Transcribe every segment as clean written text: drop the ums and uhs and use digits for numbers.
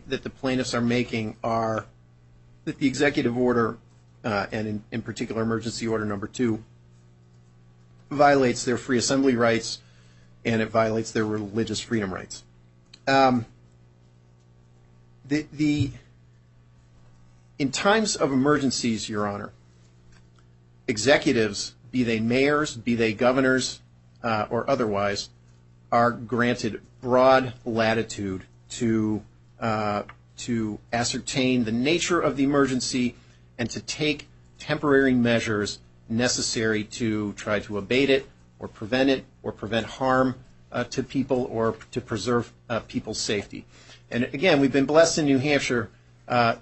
that the plaintiffs are making are that the executive order, and in particular emergency order number 2, violates their free assembly rights and it violates their religious freedom rights. In times of emergencies, Your Honor, executives, be they mayors, be they governors, or otherwise, are granted broad latitude to ascertain the nature of the emergency and to take temporary measures necessary to try to abate it or prevent harm to people or to preserve people's safety. And again, we've been blessed in New Hampshire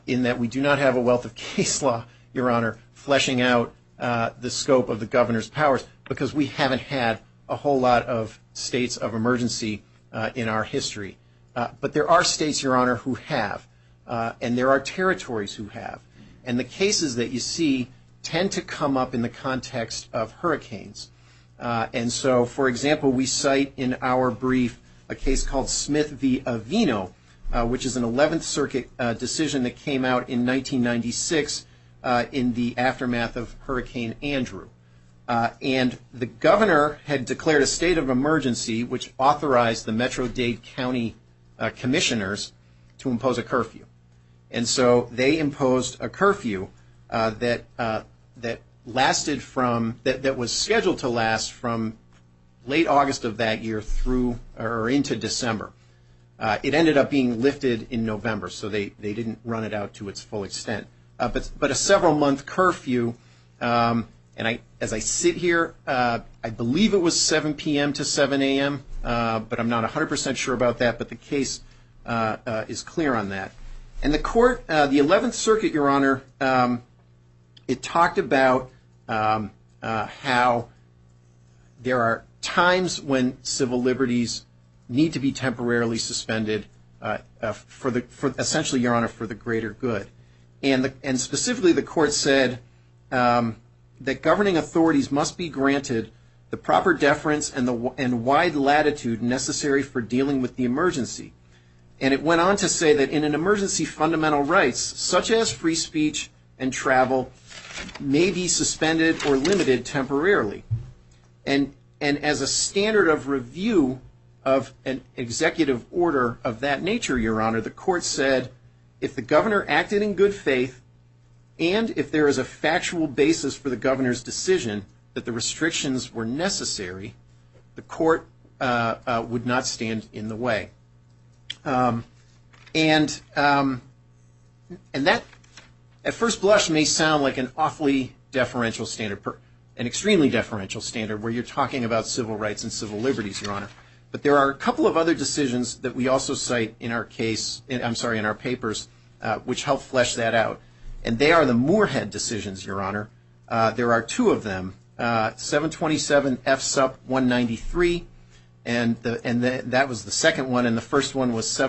in that we do not have a wealth of case law, Your Honor, fleshing out the scope of the governor's powers, because we haven't had a whole lot of states of emergency in our history. But there are states, Your Honor, who have, and there are territories who have. And the cases that you see tend to come up in the context of hurricanes. And so, for example, we cite in our brief a case called Smith v. Avino, which is an 11th Circuit decision that came out in 1996 in the aftermath of Hurricane Andrew. And the governor had declared a state of emergency, which authorized the Metro-Dade County commissioners to impose a curfew. And so they imposed a curfew that lasted from, that was scheduled to last from late August of that year through or into December. It ended up being lifted in November, so they didn't run it out to its full extent. But a several-month curfew, and as I sit here, I believe it was 7 p.m. to 7 a.m., but I'm not 100% sure about that, but the case is clear on that. And the court, the 11th Circuit, Your Honor, it talked about how there are times when civil liberties need to be temporarily suspended for essentially, Your Honor, for the greater good. And specifically, the court said that governing authorities must be granted the proper deference and wide latitude necessary for dealing with the emergency. And it went on to say that in an emergency, fundamental rights, such as free speech and travel, may be suspended or limited temporarily. And as a standard of review of an executive order of that nature, Your Honor, the court said if the governor acted in good faith and if there is a factual basis for the governor's decision that the restrictions were necessary, the court would not stand in the way. And that, at first blush, may sound like an awfully deferential standard, an extremely deferential standard where you're talking about civil rights and civil liberties, Your Honor. But there are a couple of other decisions that we also cite in our case, in our papers, which help flesh that out. And they are the Moorhead decisions, Your Honor. There are two of them, 727 F Sup 193, and that was the second one, and the first one was 7